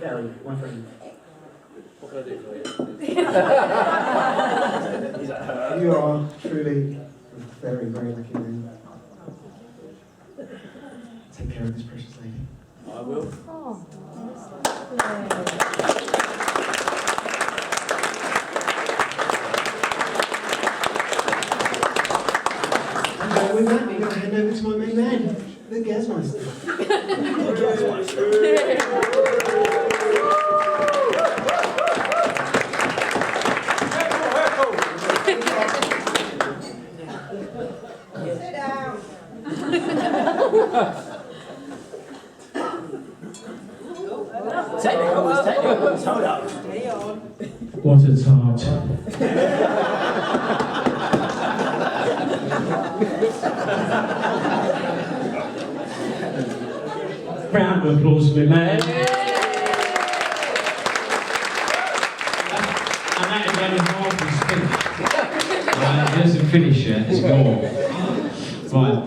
Gary, my friend. What can I do for you? You are truly a very, very lucky man. Take care of this precious lady. I will. And with that, we're going to hand over to my main man, the Gasmeister. Sit down. Technicals, hold up. Stay on. What a tart. Round of applause for me, man. And that is only half the speech. It doesn't finish yet, there's more. Right.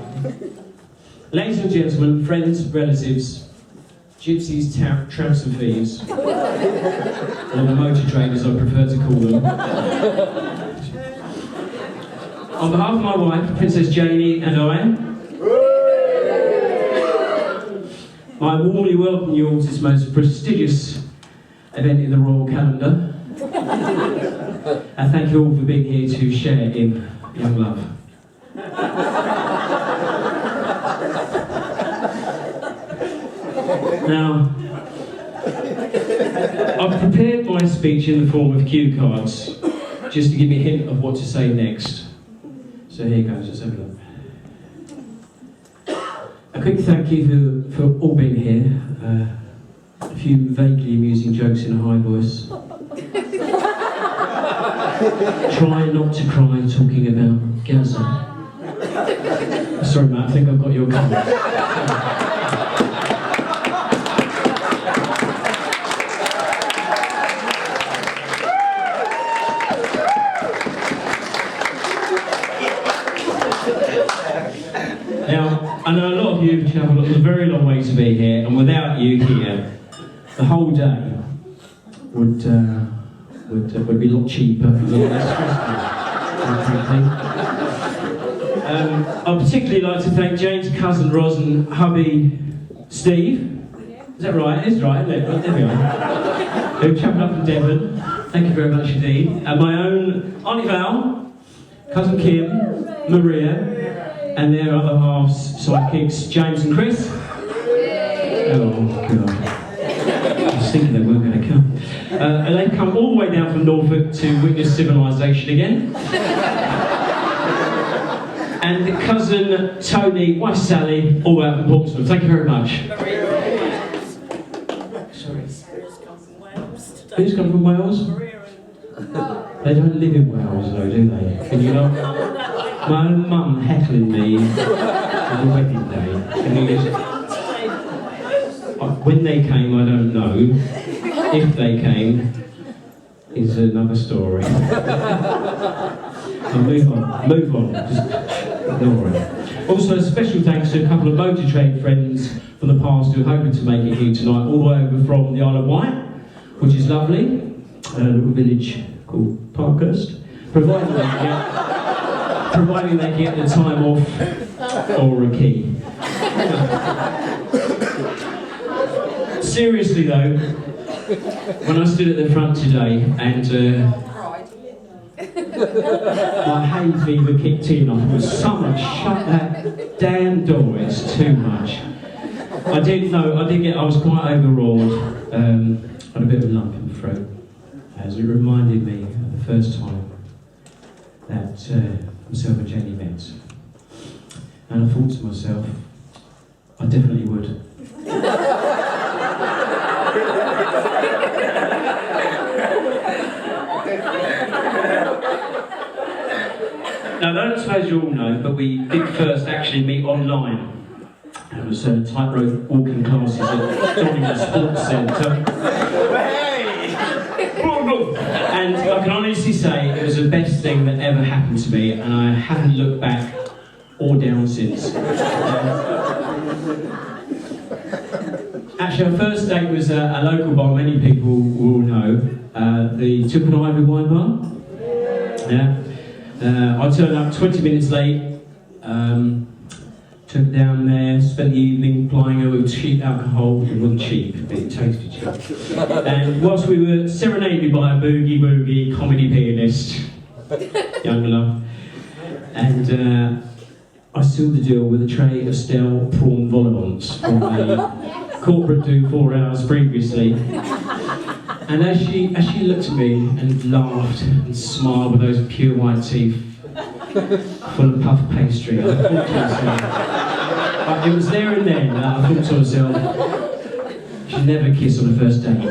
Ladies and gentlemen, friends, relatives, gypsies, tramps and thieves, or the motor traders I prefer to call them. On behalf of my wife, Princess Janie, and I warmly welcome you all to this most prestigious event in the royal calendar. And thank you all for being here to share in young love. Now, I've prepared my speech in the form of cue cards, just to give me a hint of what to say next. So here goes, let's have a look. A quick thank you for all being here. A few vaguely amusing jokes in a high voice. Try not to cry talking about Gaza. Sorry Matt, I think I've got your comment. Now, I know a lot of you have travelled a very long way to be here, and without you here, the whole day would be a lot cheaper and a lot less stressful, frankly. I'd particularly like to thank Jane's cousin Ros and hubby Steve. Is that right? It's right, isn't it? Right, there we are. Who've travelled up from Devon. Thank you very much indeed. And my own Auntie Val, cousin Kim, Maria, and their other halves, sidekicks, James and Chris. Oh, God. I was thinking they weren't going to come. And they've come all the way down from Norfolk to witness civilization again. And cousin Tony, wife Sally, all out from Portsmouth. Thank you very much. Sorry. Who's come from Wales? They don't live in Wales though, do they? Can you not? My own mum heckling me on the wedding day. Can you just... When they came, I don't know. If they came, is another story. I'll move on. Just ignore it. Also, a special thanks to a couple of motor trade friends from the past who are hoping to make it here tonight, all the way over from the Isle of Wight, which is lovely. A little village called Parkhurst. Providing they get the time off or a key. Seriously though, when I stood at the front today and my hay fever kicked in, I thought, someone shut that damn door, it's too much. I was quite overawed. I had a bit of a lump in the throat, as it reminded me of the first time that myself and Jenny met. And I thought to myself, I definitely would. Now, I don't suppose you all know, but we did first actually meet online. It was tightrope walking classes at Donington Sports Centre. And I can honestly say it was the best thing that ever happened to me, and I haven't looked back or down since. Actually, our first date was a local bar many people will know, the Tip and Ivy Wine Bar. Yeah. I turned up 20 minutes late, took her down there, spent the evening plying her with cheap alcohol. It wasn't cheap, but it tasted cheap. And whilst we were serenaded by a boogie woogie comedy pianist, young love, and I sealed the deal with a tray of stale prawn vol au vents from a corporate do 4 hours previously. And as she looked at me and laughed and smiled with those pure white teeth, full of puff pastry, I thought to myself, it was there and then that I thought to myself, she'd never kiss on a first date.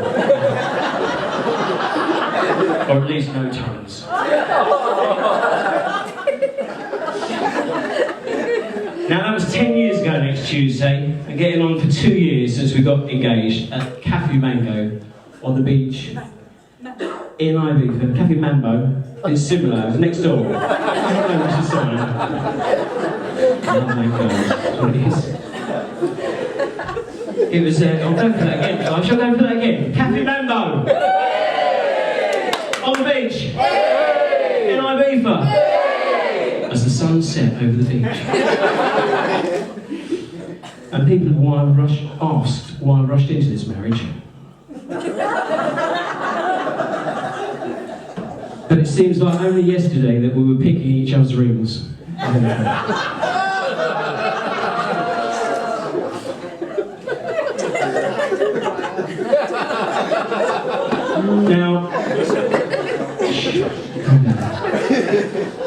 Or at least no tongues. Now that was 10 years ago next Tuesday, and getting on for 2 years since we got engaged at Cafe Mango on the beach in Ibiza. Cafe Mambo, it's similar, it's next door. I don't know which is similar. Love Mango, that's what it is. It was, I'll go for that again, I shall go for that again. Cafe Mambo! On the beach! In Ibiza! As the sun set over the beach. And people asked why I rushed into this marriage. But it seems like only yesterday that we were picking each other's rings. Now,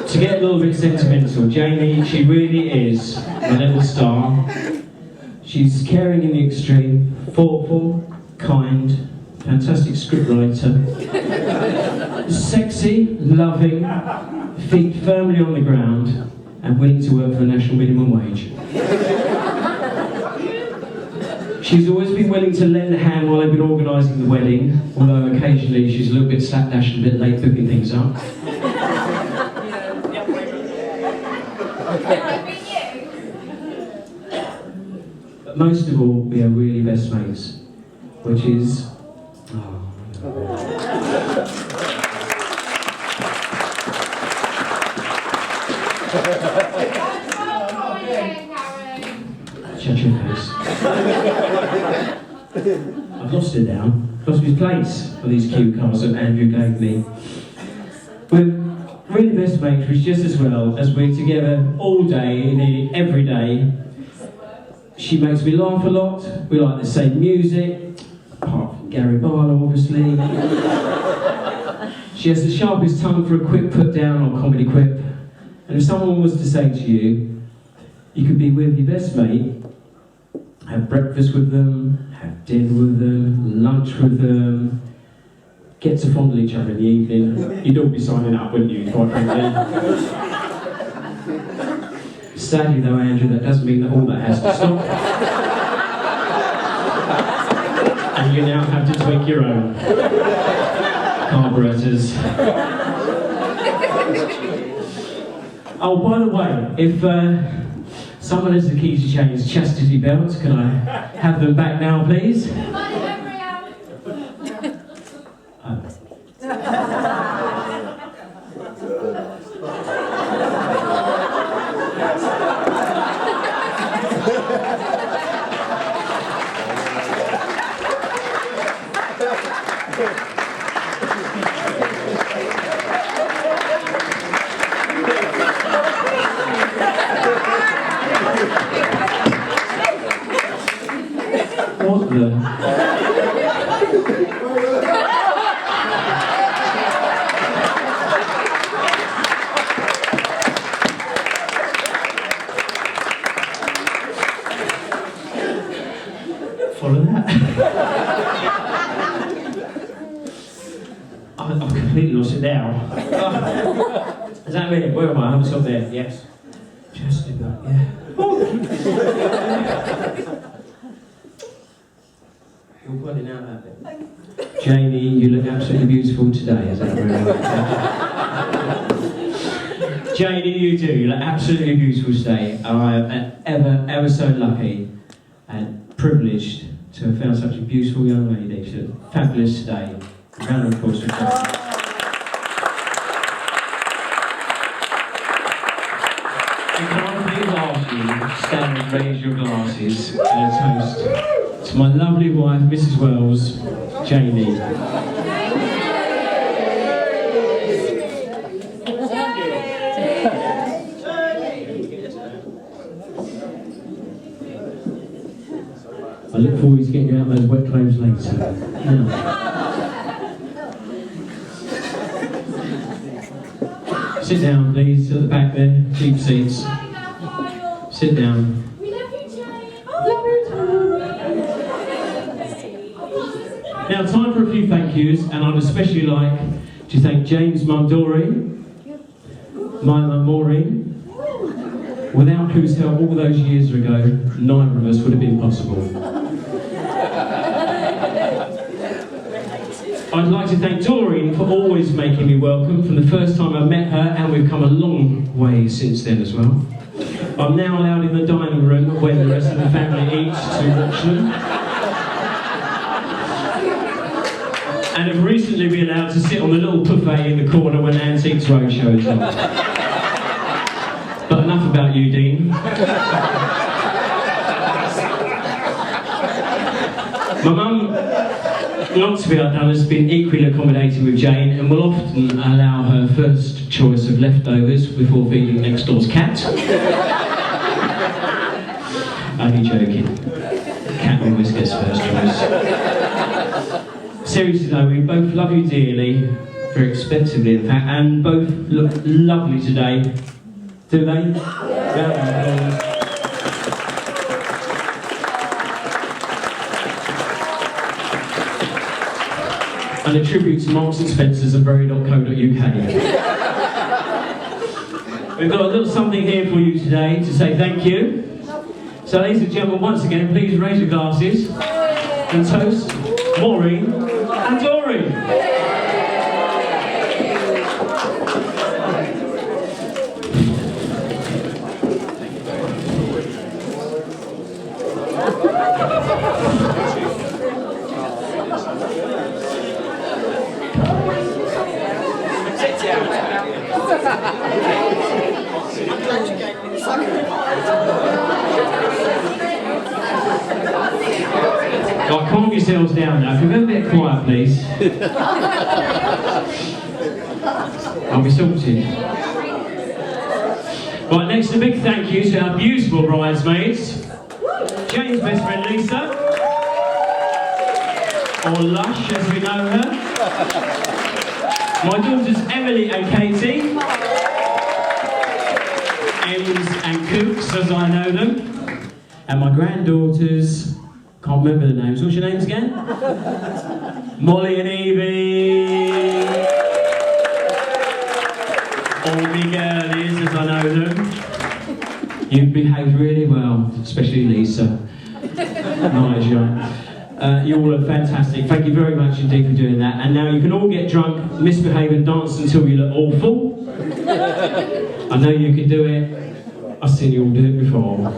to get a little bit sentimental, Jamie, she really is a little star. She's caring in the extreme, thoughtful, kind, fantastic scriptwriter, sexy, loving, feet firmly on the ground, and willing to work for the national minimum wage. She's always been willing to lend a hand while I've been organising the wedding, although occasionally she's a little bit slapdash and a bit late booking things up. But most of all, we are really best mates, which is... Shut your face. I've lost it now. Lost his place for these cue cards that Andrew gave me. We're really best mates, which just as well as we're together all day, nearly every day. She makes me laugh a lot. We like the same music, apart from Gary Barlow, obviously. She has the sharpest tongue for a quick put down or comedy quip. And if someone was to say to you, you could be with your best mate, have breakfast with them, have dinner with them, lunch with them, get to fondle each other in the evening, you'd all be signing up, wouldn't you, quite frankly? Sadly though, Andrew, that doesn't mean that all that has to stop. And you now have to tweak your own carburetors. Oh, by the way, if someone has the keys to change chastity belts, can I have them back now, please? What the? Follow that? I've completely lost it now. Is that me? Where am I? I'm still there. Yes. Just about, yeah. You're pulling out that bit. Janie, you look absolutely beautiful today. Is that really? Janie, you do. You look absolutely beautiful today. And I am ever so lucky and privileged to have found such a beautiful young lady. She looked fabulous today. A round of applause for Janie. And can I please ask you to stand and raise your glasses and a toast to my lovely wife, Mrs. Wells, Janie. I look forward to getting you out those wet clothes later. Now. Sit down, please, at the back there. Cheap seats. Sit down. We love you, Jane. Love you too. Now, time for a few thank yous, and I'd especially like to thank Jane's mum Doreen, my mum Maureen, without whose help all those years ago, neither of us would have been possible. I'd like to thank Doreen for always making me welcome from the first time I met her, and we've come a long way since then as well. I'm now allowed in the dining room when the rest of the family eats to watch them. And have recently been allowed to sit on the little buffet in the corner when Antiques Roadshow is on. But enough about you, Dean. My mum, not to be outdone, has been equally accommodating with Jane and will often allow her first choice of leftovers before feeding next door's cat. Only joking. Cat always gets first choice. Seriously though, we both love you dearly, very expensively in fact, and both look lovely today. Do they? Yeah. And a tribute to Marks and Spencer's and very.co.uk. We've got a little something here for you today to say thank you. So ladies and gentlemen, once again, please raise your glasses and toast Maureen and Doreen. Right, calm yourselves down now. If you're a bit quiet, please. I'll be sorted. Right, next a big thank you to our beautiful bridesmaids. Jane's best friend Lisa. Or Lush as we know her. My daughters Emily and Katie. Ems and Cooks as I know them. And my granddaughters, can't remember the names. What's your names again? Molly and Evie. All me girlies, as I know them. You've behaved really well, especially Lisa. Nice, you all are fantastic. Thank you very much indeed for doing that. And now you can all get drunk, misbehave and dance until you look awful. I know you can do it. I've seen you all do it before.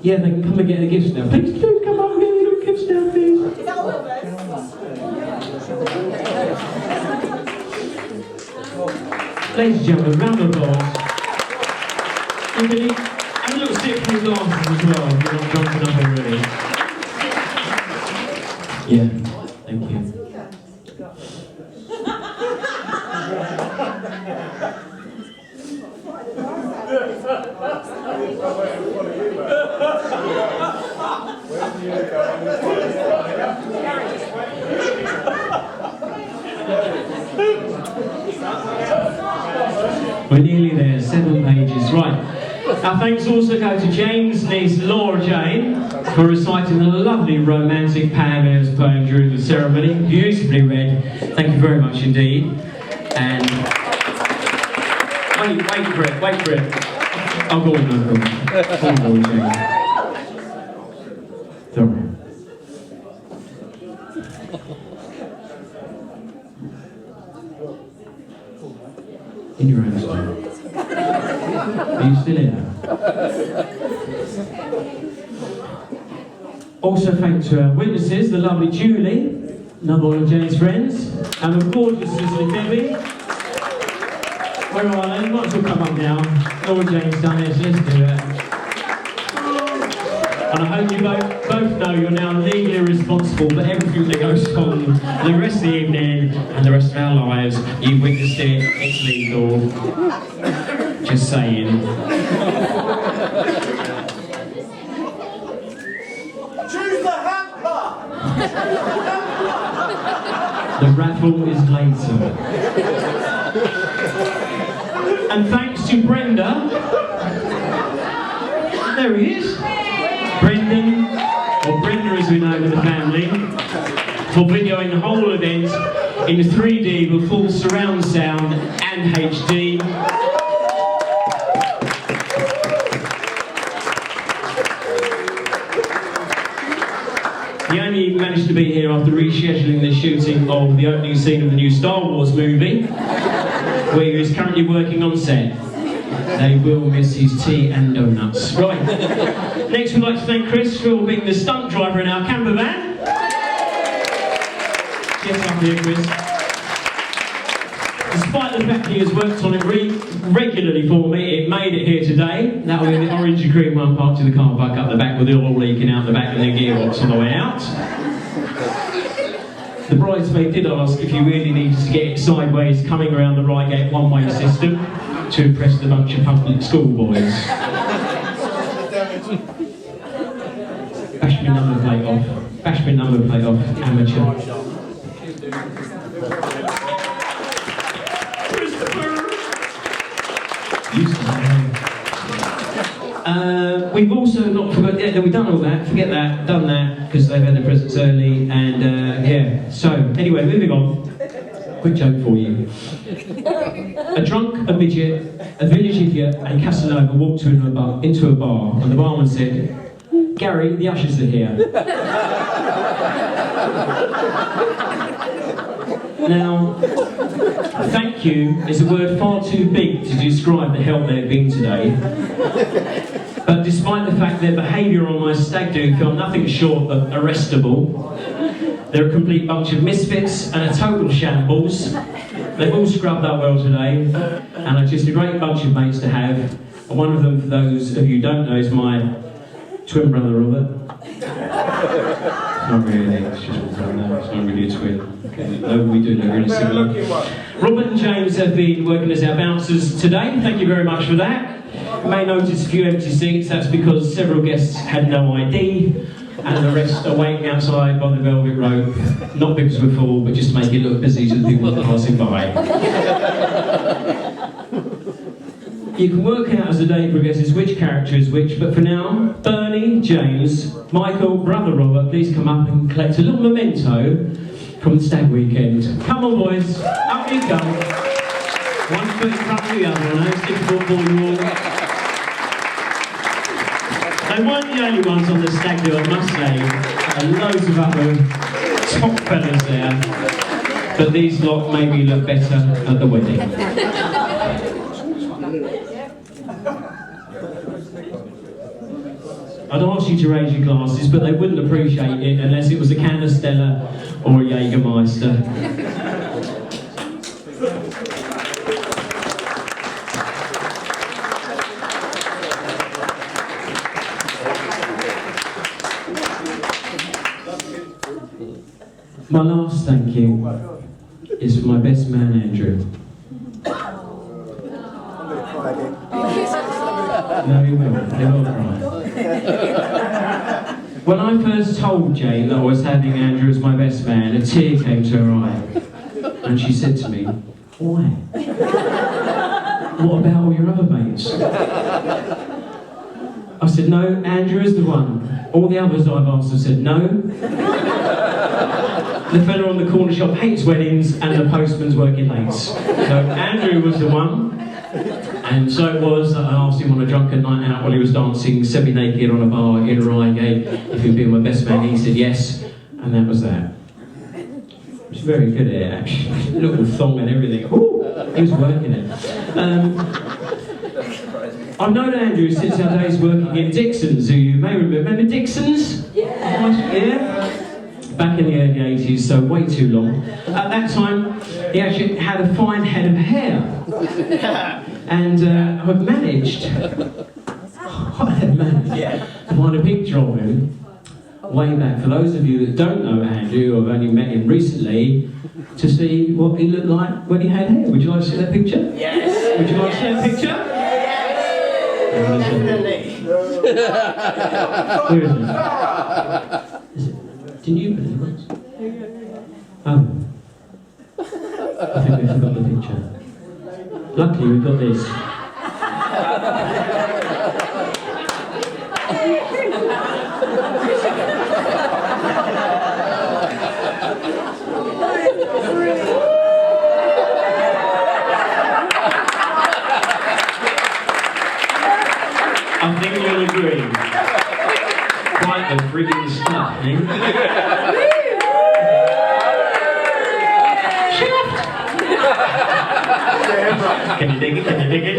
Yeah, they can come and get the gifts now. Please do come on and get the little gifts now, please. Ladies and gentlemen, round of applause. And a little sip from the glasses as well, if you're not drunk enough already. Yeah, thank you. We're nearly there, 7 pages. Right. Our thanks also go to Jane's niece Laura Jane for reciting the lovely romantic Pam Ayres poem during the ceremony. Beautifully read. Thank you very much indeed. And wait for it. I'll go on, Jane. Sorry. In your own style. Are you still here? Also thanks to our witnesses, the lovely Julie, another one of Jane's friends, and the gorgeous sister Debbie. Where are they? Might as well come up now. All Jane's done it, so let's do it. And I hope you both know you're now legally responsible for everything that goes on the rest of the evening and the rest of our lives. You've witnessed it, it's legal. Just saying. Choose the hamper! The raffle is later. And thanks to Brenda, there he is, Brendan, or Brenda as we know in the family, for videoing the whole event in 3D with full surround sound and HD. He only managed to be here after rescheduling the shooting of the opening scene of the new Star Wars movie, where he is currently working on set. They will miss his tea and donuts. Right, next we'd like to thank Chris for being the stunt driver in our camper van. Yes, up here, Chris. Despite the fact he has worked on it regularly for me, it made it here today. That will be the orange and green one parked in the car park up the back with the oil leaking out the back and the gearbox on the way out. The bridesmaid did ask if you really needed to get it sideways coming around the right gate one-way system to impress the bunch of public schoolboys. Bash my number plate off. Bash my number plate off, amateur. We've also not forgot, yeah, we've done all that, forget that, done that, because they've had their presents early, and yeah. So, anyway, moving on. Quick joke for you. A drunk, a midget, a village idiot, and Casanova walked into a bar, and the barman said, "Gary, the ushers are here." Now, thank you is a word far too big to describe the help they've been today. But despite the fact their behaviour on my stag do felt nothing short of arrestable, they're a complete bunch of misfits and a total shambles. They've all scrubbed up well today, and are just a great bunch of mates to have. And one of them, for those of you who don't know, is my twin brother Robert. Not really, it's just one brother, it's not really a twin. Okay, no, we do look really similar. Robert and James have been working as our bouncers today, thank you very much for that. You may notice a few empty seats, that's because several guests had no ID, and the rest are waiting outside by the velvet rope, not because we're full, but just to make it look busy to the people passing by. You can work out as the day progresses which character is which, but for now, Bernie, James, Michael, brother Robert, please come up and collect a little memento from the stag weekend. Come on boys, up you go. One foot in front of the other, I know it's difficult for you all. They weren't the only ones on the stag do, I must say. There are loads of other top fellas there, but these lot made me look better at the wedding. I'd ask you to raise your glasses, but they wouldn't appreciate it unless it was a can of Stella or a Jägermeister. My last thank you is for my best man, Andrew. No, he will. He will cry. When I first told Jane that I was having Andrew as my best man, a tear came to her eye. And she said to me, "Why? What about all your other mates?" I said, "No, Andrew is the one. All the others I've asked have said no. The fella on the corner shop hates weddings, and the postman's working late. So Andrew was the one. And so it was that I asked him on a drunken night out while he was dancing semi-naked on a bar in Reigate if he'd be my best man. He said yes, and that was that. He was very good at it, actually. Little thong and everything. Ooh. He was working it. I've known Andrew since our days working in Dixon's, who you may remember. Dixon's? Yeah. Back in the early 80s, so way too long. At that time, he actually had a fine head of hair. And I've managed to find a picture of him way back. For those of you that don't know Andrew, or have only met him recently, to see what he looked like when he had hair. Would you like to see that picture? Yes! Would you like to see that picture? Definitely! Where is it? Didn't you put it in? Oh. I think we forgot the picture. Luckily we've got this. I think you'll agree. Quite the frigging stuff, eh? Can you dig it? Can you dig it?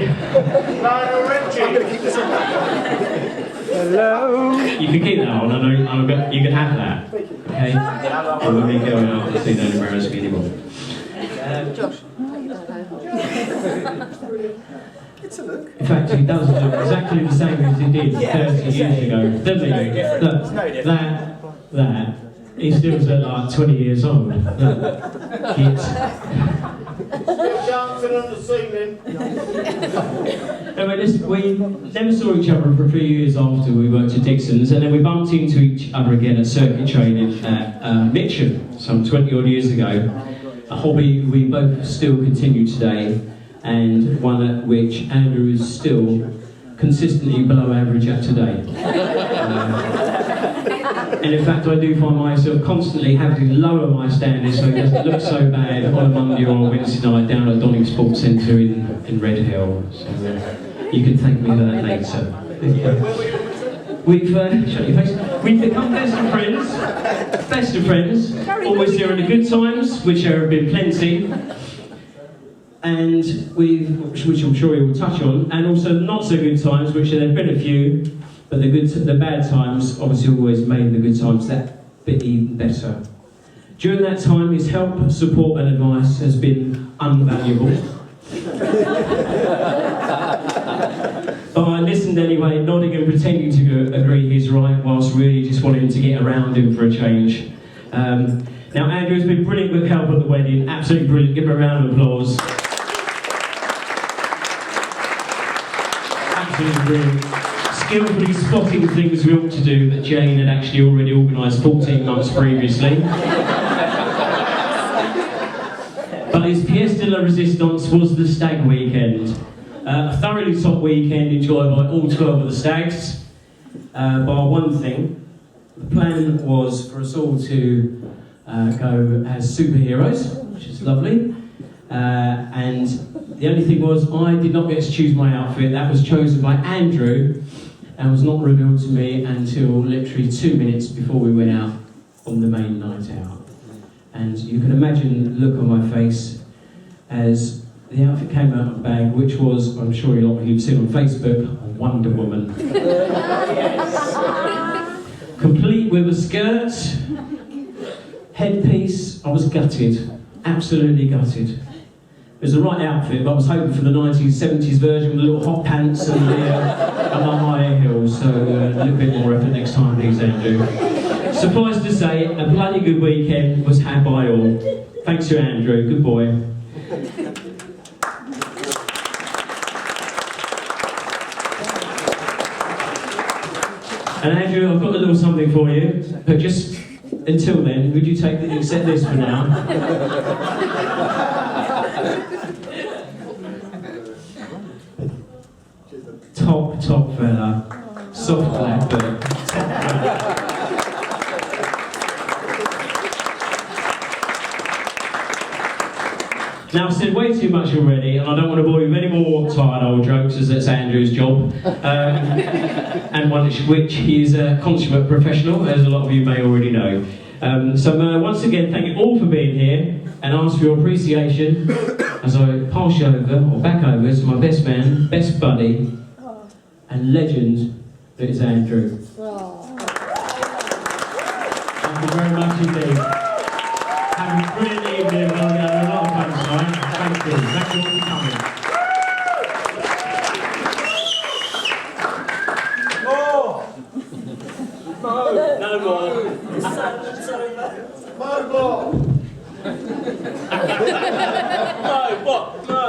I'm going to keep this on. Hello! You can keep that on, you can have that. Okay? And we're going to go out so you don't embarrass me anymore. It's a look. In fact, he does look exactly the same as he did 30 years ago. Doesn't he? Look, that, he still looks like 20 years old. Look, kids. Dancing on the ceiling. Anyway, we never saw each other for a few years after we worked at Dixon's, and then we bumped into each other again at circuit training at Mitcham some 20 odd years ago. A hobby we both still continue today, and one at which Andrew is still consistently below average at today. And in fact, I do find myself constantly having to lower my standards so it doesn't look so bad on a Monday or a Wednesday night down at Donning Sports Centre in Red Hill. So you can thank me for that later. We've shut your face. We've become best of friends. Best of friends. Always during the good times, which there have been plenty. And which I'm sure we will touch on, and also not so good times, which there have been a few. But the bad times obviously always made the good times that bit even better. During that time, his help, support and advice has been invaluable. But I listened anyway, nodding and pretending to agree he's right, whilst really just wanting to get around him for a change. Now Andrew has been brilliant with help at the wedding, absolutely brilliant, give him a round of applause. Absolutely brilliant. Skillfully spotting things we ought to do that Jane had actually already organised 14 months previously. But his pièce de la résistance was the stag weekend. A thoroughly top weekend enjoyed by all 12 of the stags. Bar one thing, the plan was for us all to go as superheroes, which is lovely. And the only thing was, I did not get to choose my outfit. That was chosen by Andrew, and was not revealed to me until literally 2 minutes before we went out on the main night out. And you can imagine the look on my face as the outfit came out of the bag, which was, I'm sure a lot of you have seen on Facebook, Wonder Woman. Complete with a skirt, headpiece. I was gutted, absolutely gutted. It was the right outfit, but I was hoping for the 1970s version with the little hot pants and the higher heels, so a little bit more effort next time, please, Andrew. Suffice to say, a bloody good weekend was had by all. Thanks to Andrew, good boy. And Andrew, I've got a little something for you, but just until then, would you accept this for now? Top fella, soft black bird. Now I've said way too much already, and I don't want to bore you with any more tired old jokes, as that's Andrew's job. And one which he is a consummate professional, as a lot of you may already know. So once again, thank you all for being here, and ask for your appreciation as I pass you over, or back over, to my best man, best buddy, and legend that is Andrew. Thank you very much indeed. Have a brilliant evening, we're going to have a lot of fun tonight. Thank you. Thank you all for coming. No more. Margot! No, what? No.